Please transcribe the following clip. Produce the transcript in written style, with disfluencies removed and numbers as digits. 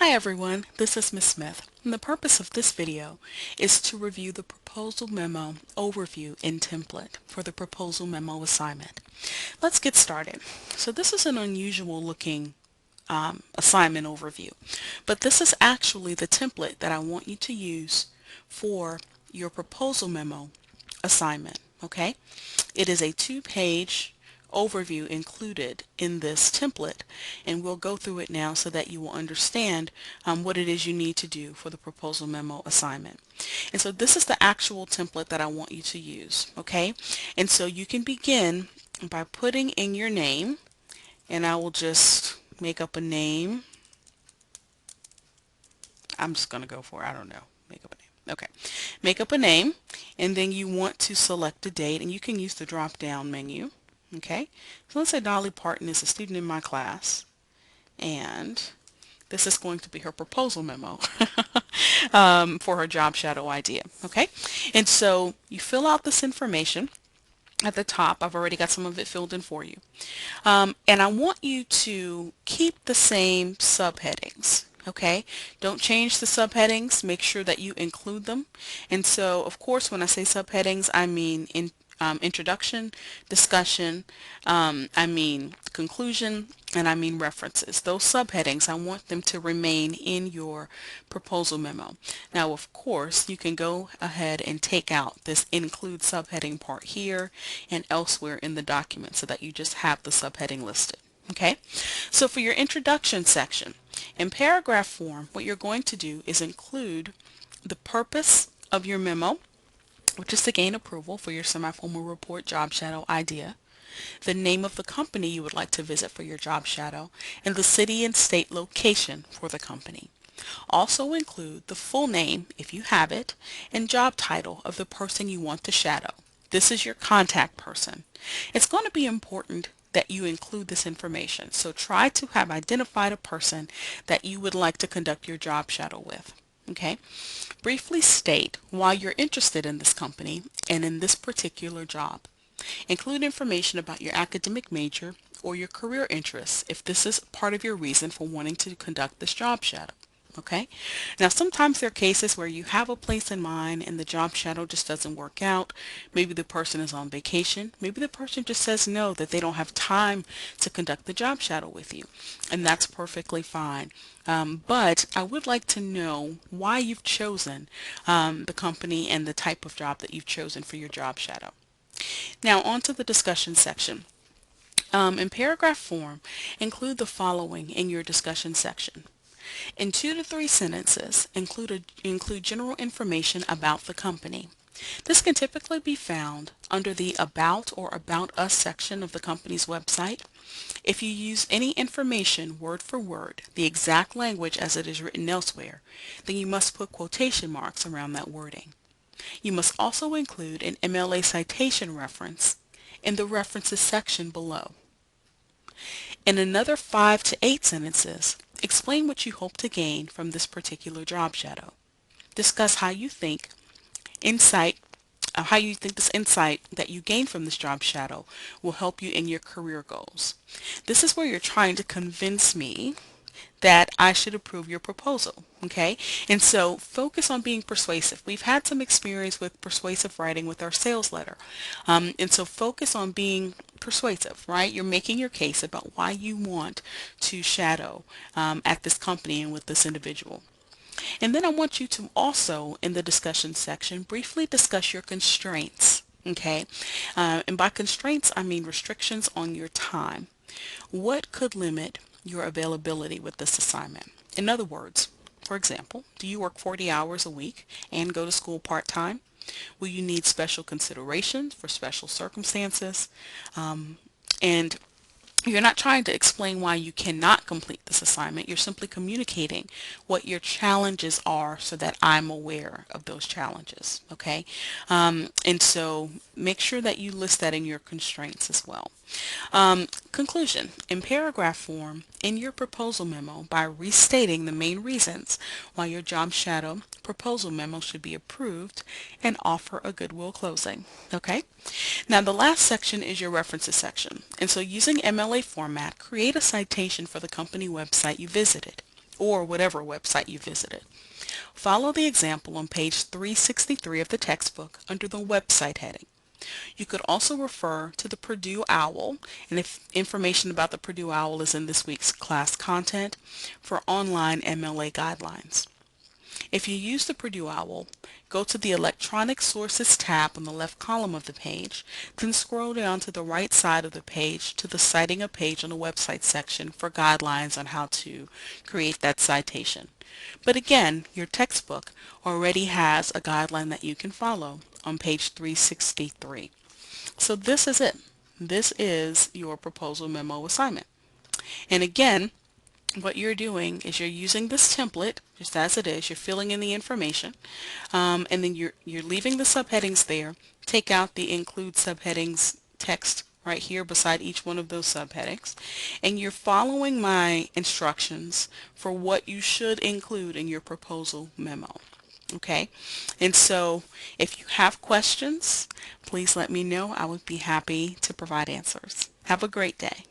Hi everyone, this is Ms. Smith, and the purpose of this video is to review the proposal memo overview and template for the proposal memo assignment. Let's get started. So this is an unusual looking assignment overview, but this is actually the template that I want you to use for your proposal memo assignment, okay? It is a two-page overview included in this template, and we'll go through it now so that you will understand what it is you need to do for the proposal memo assignment. And so this is the actual template that I want you to use, okay? And so you can begin by putting in your name, and I will just make up a name. I'm just going to go for, I don't know, make up a name. Okay, make up a name, and then you want to select a date, and you can use the drop down menu. Okay, so let's say Dolly Parton is a student in my class, and this is going to be her proposal memo for her job shadow idea. Okay, and so you fill out this information at the top. I've already got some of it filled in for you. And I want you to keep the same subheadings. Okay, don't change the subheadings. Make sure that you include them. And so, of course, when I say subheadings, I mean introduction, discussion, I mean conclusion, and I mean references. Those subheadings, I want them to remain in your proposal memo. Now, of course, you can go ahead and take out this include subheading part here and elsewhere in the document so that you just have the subheading listed. Okay, so for your introduction section, in paragraph form, what you're going to do is include the purpose of your memo, which is to gain approval for your semi-formal report job shadow idea, the name of the company you would like to visit for your job shadow, and the city and state location for the company. Also include the full name, if you have it, and job title of the person you want to shadow. This is your contact person. It's going to be important that you include this information, so try to have identified a person that you would like to conduct your job shadow with. Okay? Briefly state why you're interested in this company and in this particular job. Include information about your academic major or your career interests if this is part of your reason for wanting to conduct this job shadow. Okay? Now sometimes there are cases where you have a place in mind and the job shadow just doesn't work out. Maybe the person is on vacation. Maybe the person just says no, that they don't have time to conduct the job shadow with you. And that's perfectly fine. But I would like to know why you've chosen the company and the type of job that you've chosen for your job shadow. Now on to the discussion section. In paragraph form, include the following in your discussion section. In 2 to 3 sentences, include general information about the company. This can typically be found under the About or About Us section of the company's website. If you use any information word for word, the exact language as it is written elsewhere, then you must put quotation marks around that wording. You must also include an MLA citation reference in the references section below. In another 5 to 8 sentences, explain what you hope to gain from this particular job shadow. Discuss how you think this insight that you gain from this job shadow will help you in your career goals. This is where you're trying to convince me that I should approve your proposal, okay? And so focus on being persuasive. We've had some experience with persuasive writing with our sales letter. And so focus on being persuasive, right? You're making your case about why you want to shadow at this company and with this individual. And then I want you to also, in the discussion section, briefly discuss your constraints, okay? And by constraints, I mean restrictions on your time. What could limit your availability with this assignment? In other words, for example, do you work 40 hours a week and go to school part-time? Will you need special considerations for special circumstances? And you're not trying to explain why you cannot complete this assignment. You're simply communicating what your challenges are so that I'm aware of those challenges, okay? And so make sure that you list that in your constraints as well. Conclusion. In paragraph form, in your proposal memo, by restating the main reasons why your job shadow proposal memo should be approved and offer a goodwill closing. Okay? Now the last section is your references section. And so using MLA format, create a citation for the company website you visited or whatever website you visited. Follow the example on page 363 of the textbook under the website heading. You could also refer to the Purdue OWL, and if information about the Purdue OWL is in this week's class content, for online MLA guidelines. If you use the Purdue OWL, go to the Electronic Sources tab on the left column of the page, then scroll down to the right side of the page to the Citing a Page on the Website section for guidelines on how to create that citation. But again, your textbook already has a guideline that you can follow on page 363. So this is it. This is your proposal memo assignment. And again, what you're doing is you're using this template just as it is. You're filling in the information, and then you're leaving the subheadings there. Take out the include subheadings text right here beside each one of those subheadings, and you're following my instructions for what you should include in your proposal memo. Okay, and so if you have questions, please let me know. I would be happy to provide answers. Have a great day.